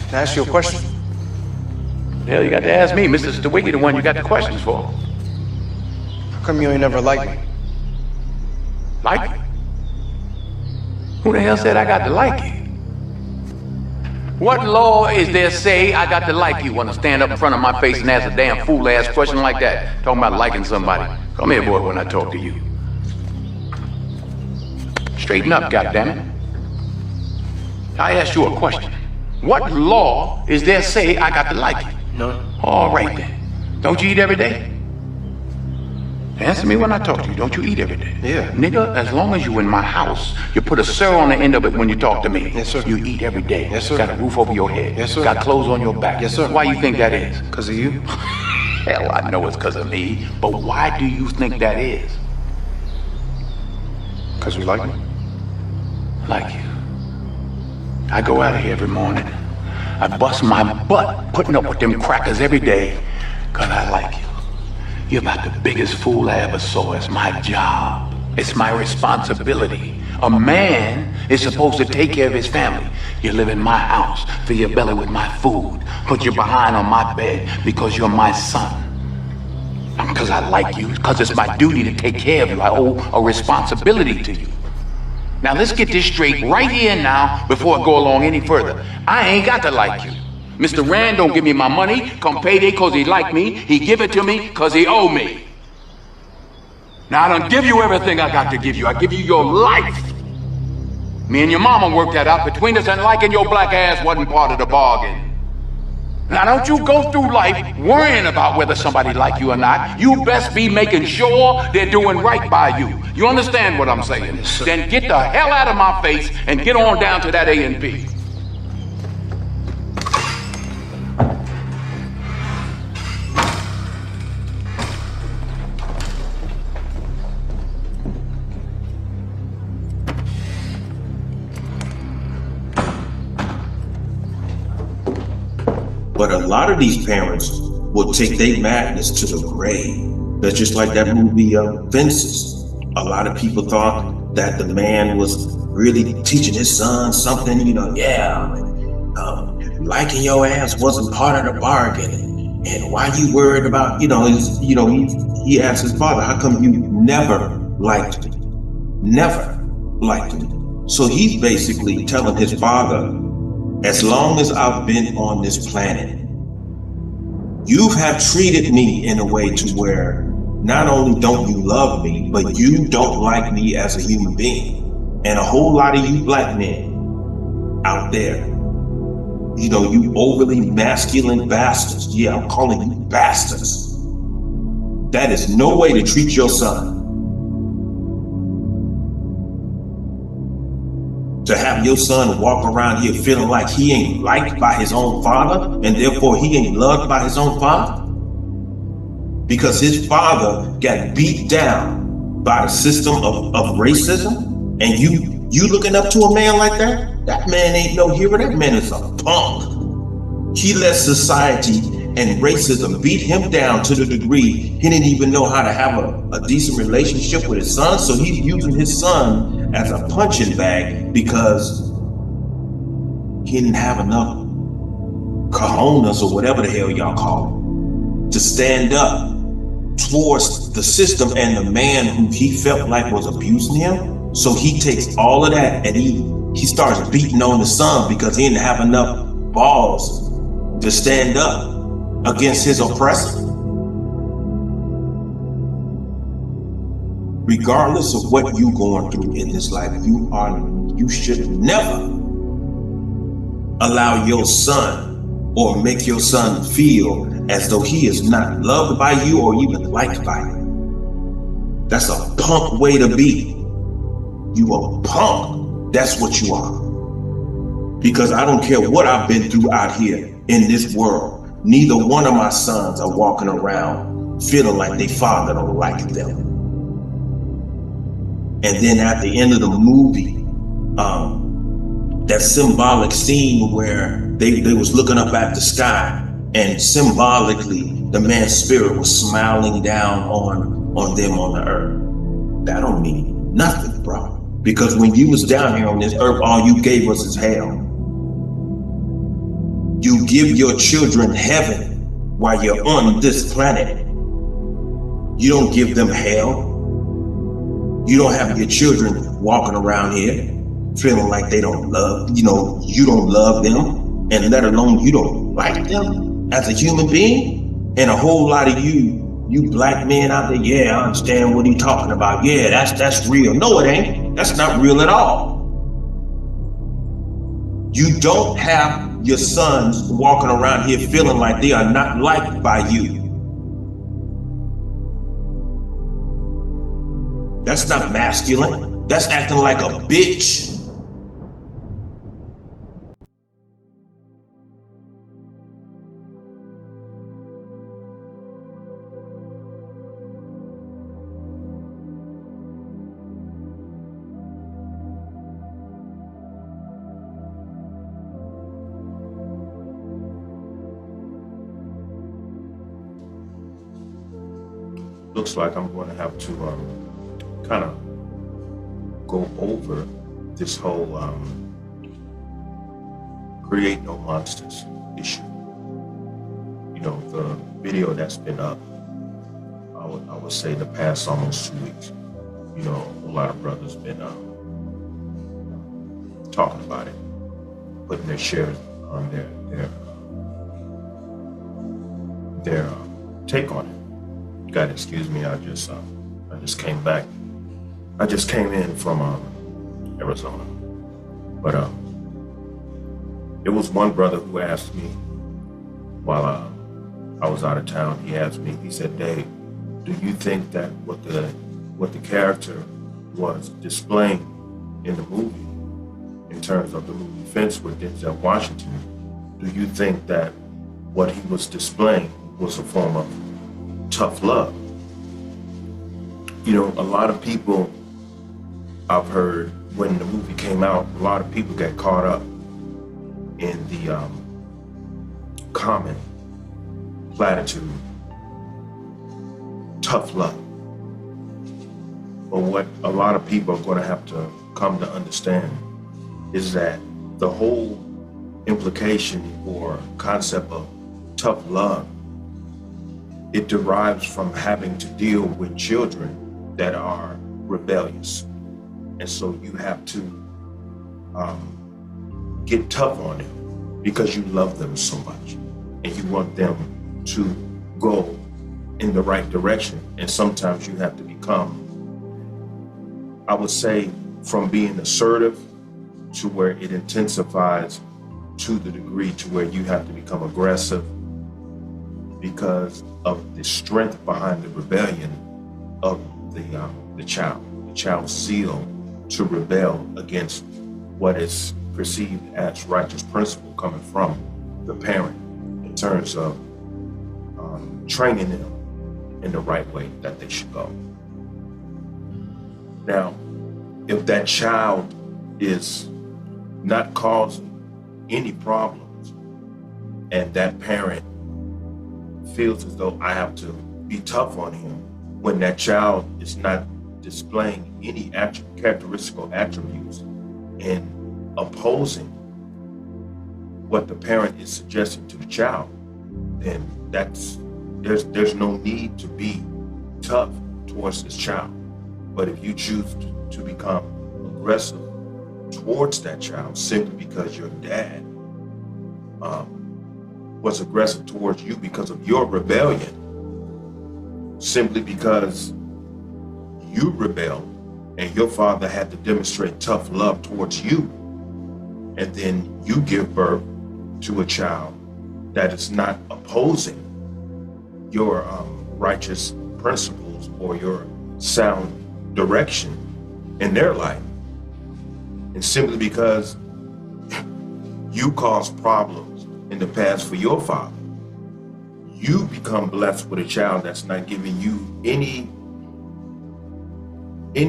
Can I ask you a question? Hell, you got to ask me, Mr. Stewiggy, the one you got the questions for. How come you ain't never liked me? Like you? Who the hell said I got to like you? What law is there say I got to like you? Want to stand up in front of my face and ask a damn fool-ass question like that? Talking about liking somebody. Come here, boy, when I talk to you. Straighten up, goddammit. I asked you a question. What law is there say I got to like you? No. All right then. Don't you eat every day? Answer me when I talk to you. Don't you eat every day? Yeah. Nigga, as long as you in my house, you put a sir on the end of it when you talk to me. Yes, sir. You eat every day. Yes, sir. Got a roof over your head. Yes, sir. Got clothes on your back. Yes, sir. Why you think that is? Because of you? Hell, I know it's because of me. But why do you think that is? Because you like me? Like you. I go out of here every morning. I bust my butt putting up with them crackers every day because I like you. You're about the biggest fool I ever saw. It's my job. It's my responsibility. A man is supposed to take care of his family. You live in my house, fill your belly with my food, put your behind on my bed because you're my son. Not because I like you, because it's my duty to take care of you. I owe a responsibility to you. Now let's get this straight right here and now before I go along any further. I ain't got to like you. Mr. Rand don't give me my money come payday cause he like me. He give it to me cause he owe me. Now I don't give you everything I got to give you. I give you your life. Me and your mama worked that out between us, and liking your black ass wasn't part of the bargain. Now don't you go through life worrying about whether somebody like you or not. You best be making sure they're doing right by you. You understand what I'm saying? Yes, then get the hell out of my face and get on down to that A&P. But a lot of these parents will take their madness to the grave. That's just like that movie Fences. A lot of people thought that the man was really teaching his son something, liking your ass wasn't part of the bargain. And why you worried about, he asked his father, how come you never liked me? Never liked me. So he's basically telling his father, as long as I've been on this planet, you have treated me in a way to where not only don't you love me, but you don't like me as a human being. And a whole lot of you black men out there, you overly masculine bastards. Yeah, I'm calling you bastards. That is no way to treat your son. To have your son walk around here feeling like he ain't liked by his own father, and therefore he ain't loved by his own father, because his father got beat down by the system of racism, and you looking up to a man like that? That man ain't no hero. That man is a punk. He let society and racism beat him down to the degree he didn't even know how to have a decent relationship with his son. So he's using his son as a punching bag because he didn't have enough cojones or whatever the hell y'all call it to stand up towards the system and the man who he felt like was abusing him. So he takes all of that and he starts beating on the son because he didn't have enough balls to stand up against his oppressor. Regardless of what you're going through in this life, you should never allow your son or make your son feel as though he is not loved by you or even liked by you. That's a punk way to be. You a punk. That's what you are. Because I don't care what I've been through out here in this world. Neither one of my sons are walking around feeling like their father don't like them. And then at the end of the movie, that symbolic scene where they was looking up at the sky, and symbolically the man's spirit was smiling down on them on the earth. That don't mean nothing, bro. Because when you was down here on this earth, all you gave us is hell. You give your children heaven while you're on this planet. You don't give them hell. You don't have your children walking around here feeling like they don't love, you don't love them, and let alone you don't like them as a human being. And a whole lot of you black men out there, yeah, I understand what he's talking about. Yeah, that's real. No, it ain't. That's not real at all. You don't have your sons walking around here feeling like they are not liked by you. That's not masculine. That's acting like a bitch. Looks like I'm going to have to kind of go over this whole create no monsters issue. The video that's been up, I would say the past almost 2 weeks. A whole lot of brothers been talking about it, putting their shares on their take on it. You gotta excuse me. I just came back. I just came in from Arizona, but it was one brother who asked me while I was out of town. He asked me. He said, "Dave, do you think that what the character was displaying in the movie, in terms of the movie Fence with Denzel Washington, do you think that what he was displaying was a form of tough love?" A lot of people, I've heard when the movie came out, a lot of people got caught up in the common platitude, tough love. But what a lot of people are going to have to come to understand is that the whole implication or concept of tough love, it derives from having to deal with children that are rebellious. And so you have to get tough on them because you love them so much and you want them to go in the right direction. And sometimes you have to become, I would say, from being assertive to where it intensifies to the degree to where you have to become aggressive because of the strength behind the rebellion of the child's zeal to rebel against what is perceived as righteous principle coming from the parent in terms of training them in the right way that they should go. Now, if that child is not causing any problems and that parent feels as though I have to be tough on him when that child is not displaying any characteristical attributes and opposing what the parent is suggesting to the child, then there's no need to be tough towards this child. But if you choose to become aggressive towards that child simply because your dad was aggressive towards you because of your rebellion, simply because you rebelled and your father had to demonstrate tough love towards you, and then you give birth to a child that is not opposing your righteous principles or your sound direction in their life, and simply because you caused problems in the past for your father, you become blessed with a child that's not giving you any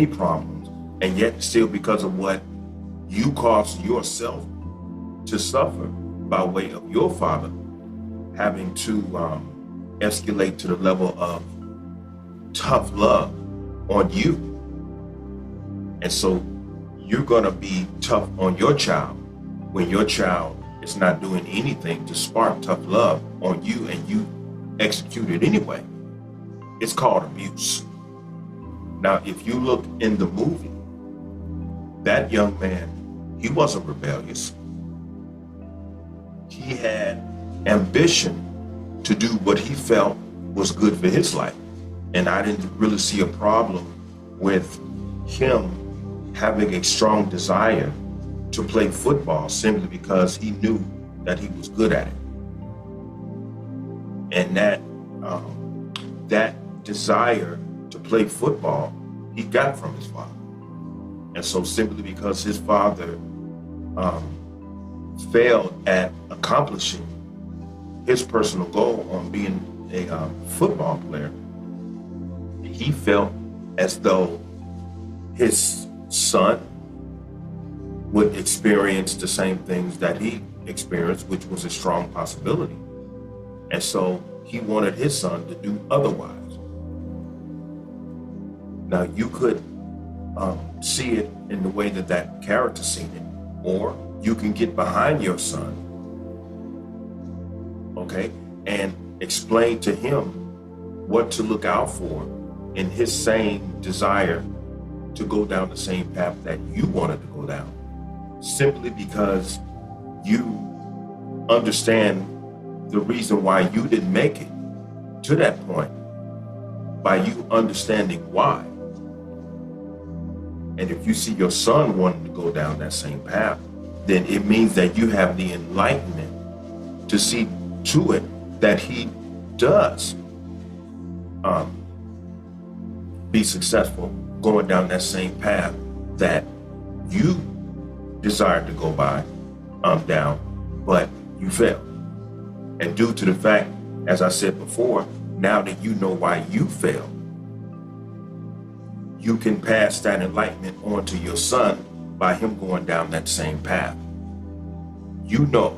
problems, and yet still because of what you caused yourself to suffer by way of your father having to escalate to the level of tough love on you. And so you're gonna be tough on your child when your child is not doing anything to spark tough love on you and you execute it anyway, it's called abuse. Now, if you look in the movie, that young man, he wasn't rebellious. He had ambition to do what he felt was good for his life. And I didn't really see a problem with him having a strong desire to play football simply because he knew that he was good at it. And that desire to play football, he got from his father. And so simply because his father failed at accomplishing his personal goal on being a football player, he felt as though his son would experience the same things that he experienced, which was a strong possibility. And so he wanted his son to do otherwise. Now, you could see it in the way that that character seen it, or you can get behind your son, okay, and explain to him what to look out for in his same desire to go down the same path that you wanted to go down, simply because you understand the reason why you didn't make it to that point, by you understanding why. And if you see your son wanting to go down that same path, then it means that you have the enlightenment to see to it that he does be successful going down that same path that you desired to go down, but you failed. And due to the fact, as I said before, now that you know why you failed, you can pass that enlightenment on to your son by him going down that same path. You know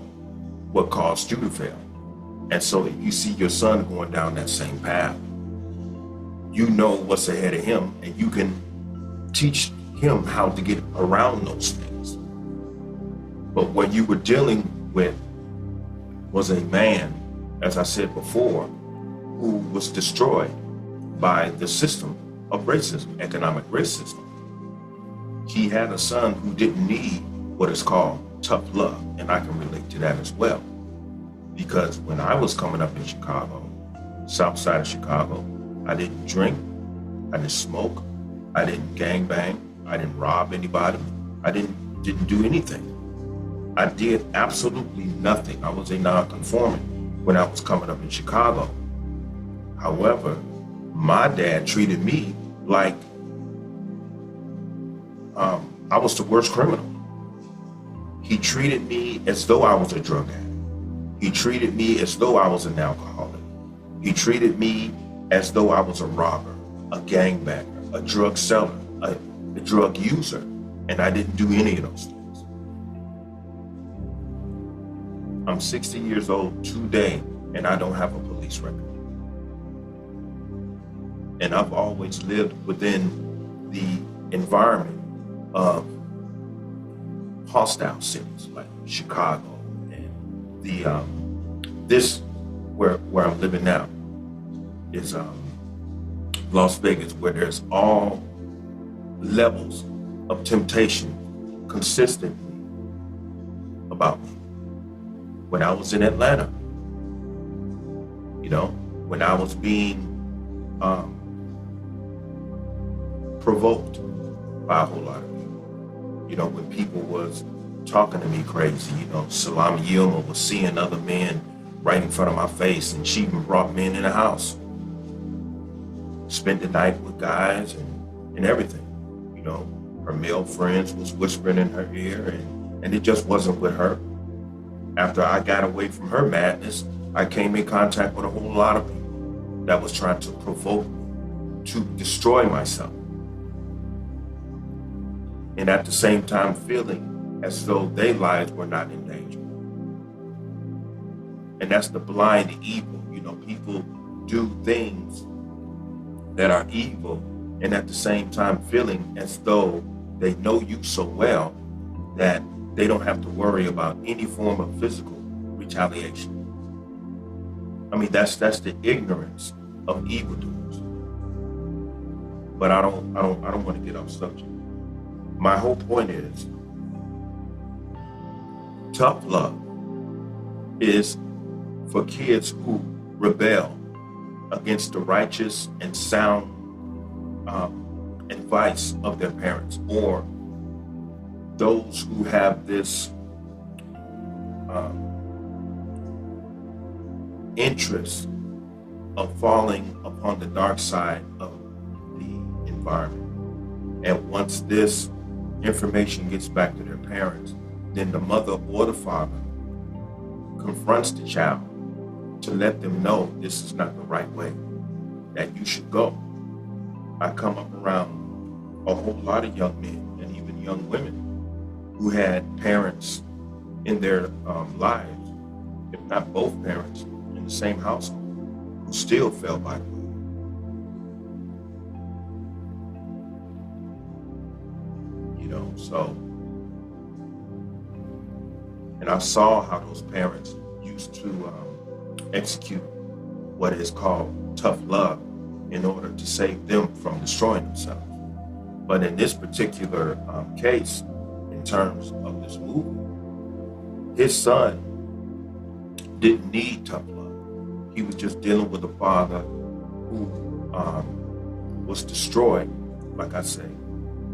what caused you to fail. And so if you see your son going down that same path, you know what's ahead of him, and you can teach him how to get around those things. But what you were dealing with was a man, as I said before, who was destroyed by the system of racism, economic racism. He had a son who didn't need what is called tough love, and I can relate to that as well. Because when I was coming up in Chicago, south side of Chicago, I didn't drink, I didn't smoke, I didn't gangbang, I didn't rob anybody, I didn't do anything. I did absolutely nothing. I was a non-conforming when I was coming up in Chicago. However, my dad treated me like I was the worst criminal. He treated me as though I was a drug addict. He treated me as though I was an alcoholic. He treated me as though I was a robber, a gangbanger, a drug seller, a drug user, and I didn't do any of those things. I'm 60 years old today, and I don't have a police record. And I've always lived within the environment of hostile cities like Chicago, and the this where I'm living now is Las Vegas, where there's all levels of temptation consistently about me. When I was in Atlanta, when I was being provoked by a whole lot of people. When people was talking to me crazy, Salami Yilma was seeing other men right in front of my face, and she even brought men in the house. Spent the night with guys and everything. Her male friends was whispering in her ear, and it just wasn't with her. After I got away from her madness, I came in contact with a whole lot of people that was trying to provoke me to destroy myself. And at the same time feeling as though their lives were not in danger. And that's the blind evil. People do things that are evil, and at the same time feeling as though they know you so well that they don't have to worry about any form of physical retaliation. I mean, that's the ignorance of evildoers. But I don't want to get off subject. My whole point is, tough love is for kids who rebel against the righteous and sound advice of their parents, or those who have this interest of falling upon the dark side of the environment. And once this information gets back to their parents, then the mother or the father confronts the child to let them know this is not the right way, that you should go. I come up around a whole lot of young men and even young women who had parents in their lives, if not both parents, in the same household, who still fell by the way. So, and I saw how those parents used to execute what is called tough love in order to save them from destroying themselves. But in this particular case, in terms of this movie, his son didn't need tough love. He was just dealing with a father who was destroyed, like I say,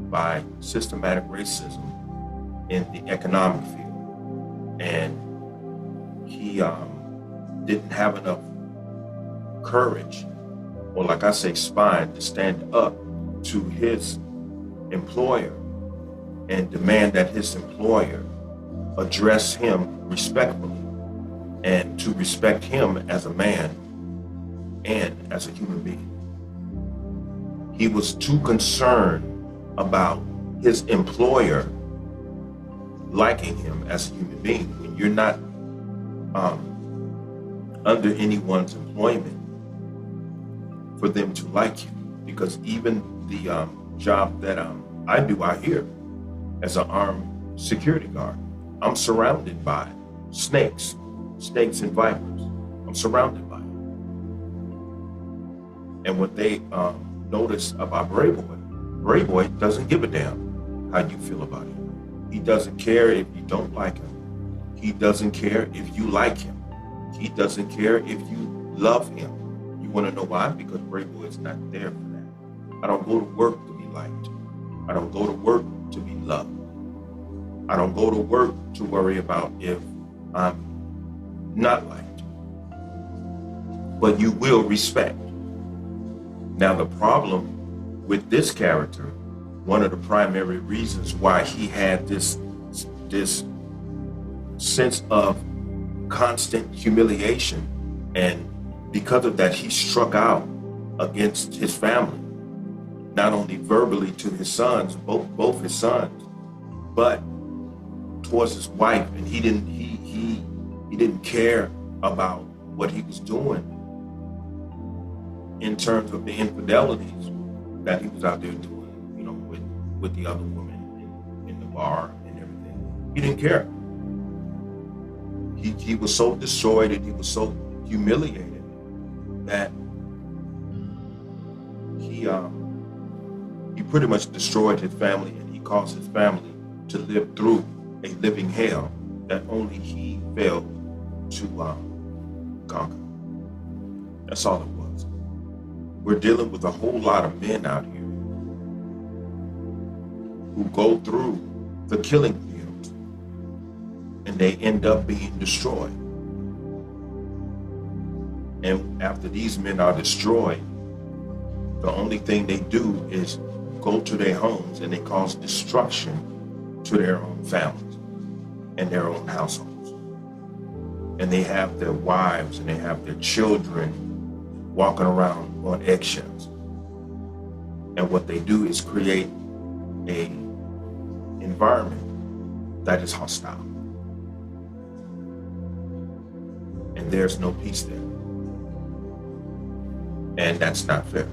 by systematic racism in the economic field. And he didn't have enough courage, or like I say, spine, to stand up to his employer and demand that his employer address him respectfully and to respect him as a man and as a human being. He was too concerned about his employer liking him as a human being. When you're not under anyone's employment, for them to like you, because even the job that I do out here as an armed security guard, I'm surrounded by snakes and vipers. I'm surrounded by it. And what they notice about Bray Boy doesn't give a damn how you feel about him. He doesn't care if you don't like him. He doesn't care if you like him. He doesn't care if you love him. You want to know why? Because Bray Boy is not there for that. I don't go to work to be liked. I don't go to work to be loved. I don't go to work to worry about if I'm not liked. But you will respect. Now the problem with this character, one of the primary reasons why he had this sense of constant humiliation, and because of that he struck out against his family, not only verbally to his sons, both his sons, but towards his wife. And he didn't care about what he was doing in terms of the infidelities that he was out there doing, with the other women in the bar and everything. He didn't care. He was so destroyed and he was so humiliated that he pretty much destroyed his family, and he caused his family to live through a living hell that only he failed to conquer. That's all it was. We're dealing with a whole lot of men out here who go through the killing fields and they end up being destroyed. And after these men are destroyed, the only thing they do is go to their homes and they cause destruction to their own families and their own households. And they have their wives and they have their children walking around on eggshells. And what they do is create a environment that is hostile. And there's no peace there. And that's not fair.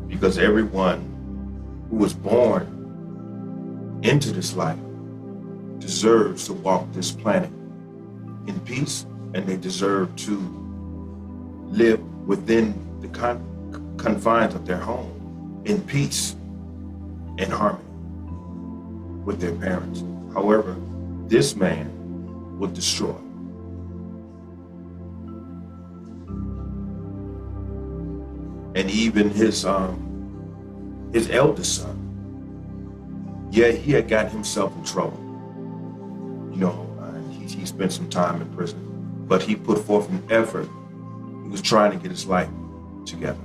Because everyone who was born into this life deserves to walk this planet in peace, and they deserve to live within the confines of their home in peace and harmony with their parents. However, this man would destroy. And even his eldest son, yeah, he had got himself in trouble. You know, he spent some time in prison, but he put forth an effort. He was trying to get his life together.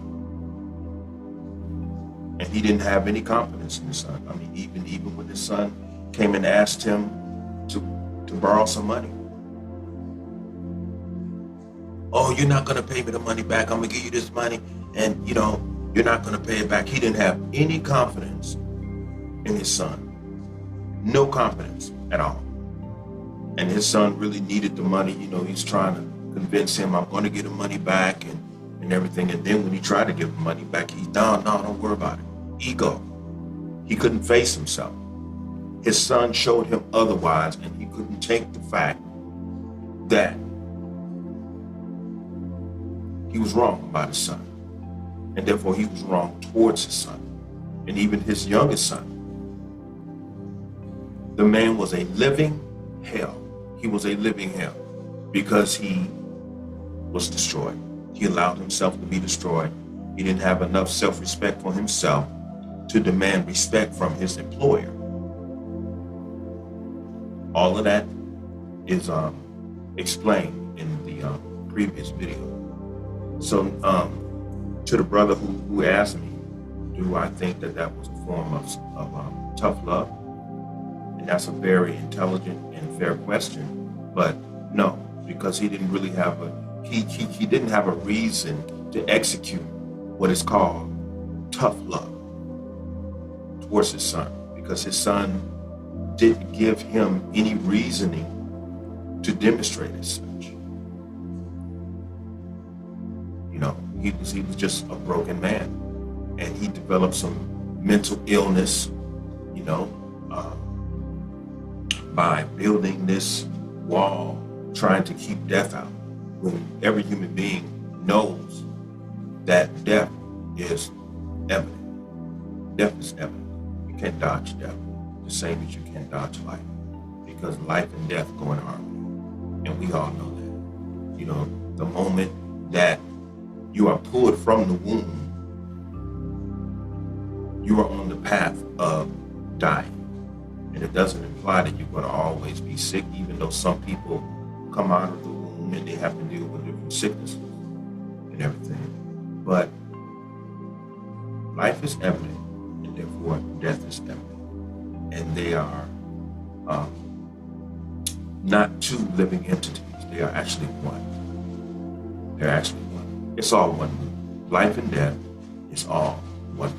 And he didn't have any confidence in his son. I mean, even when his son came and asked him to borrow some money. Oh, you're not gonna pay me the money back. I'm gonna give you this money, and you know, you're not gonna pay it back. He didn't have any confidence in his son. No confidence at all. And his son really needed the money. You know, he's trying to convince him, I'm gonna get the money back and everything. And then when he tried to give the money back, he's down, no, don't worry about it. Ego. He couldn't face himself. His son showed him otherwise, and he couldn't take the fact that he was wrong about his son. And therefore he was wrong towards his son. And even his youngest son. The man was a living hell. He was a living hell because he was destroyed. He allowed himself to be destroyed. He didn't have enough self-respect for himself to demand respect from his employer. All of that is explained in the previous video. So to the brother who asked me, do I think that was a form of tough love? And that's a very intelligent and fair question, but no, because he didn't really have he didn't have a reason to execute what is called tough love towards his son, because his son didn't give him any reasoning to demonstrate as such. You know, he was just a broken man, and he developed some mental illness, you know, by building this wall, trying to keep death out, when every human being knows that death is evident. Death is evident. You can't dodge death, the same as you can't dodge life, because life and death go in harmony, and we all know that. You know, the moment that you are pulled from the womb, you are on the path of dying. And it doesn't imply that you're going to always be sick, even though some people come out of the womb and they have to deal with different sicknesses and everything. But life is evident, and therefore death is evident. And they are not two living entities. They are actually one. They're actually one. It's all one. Life and death is all one.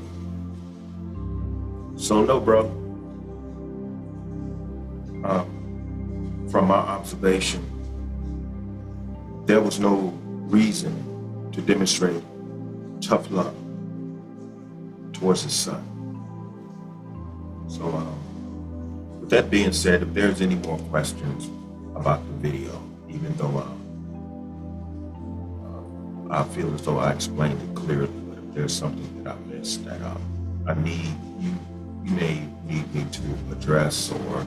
So no, bro. From my observation, there was no reason to demonstrate tough love towards his son. So with that being said, if there's any more questions about the video, even though I feel as though I explained it clearly, but if there's something that I missed that I need, you may need me to address, or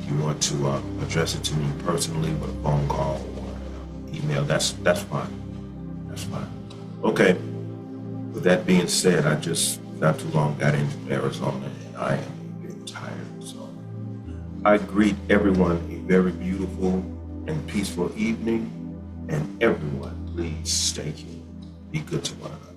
you want to address it to me personally with a phone call or email, that's fine. That's fine. Okay. With that being said, I just not too long got into Arizona, and I am getting tired. So I greet everyone a very beautiful and peaceful evening, and everyone, please stay here. Be good to one another.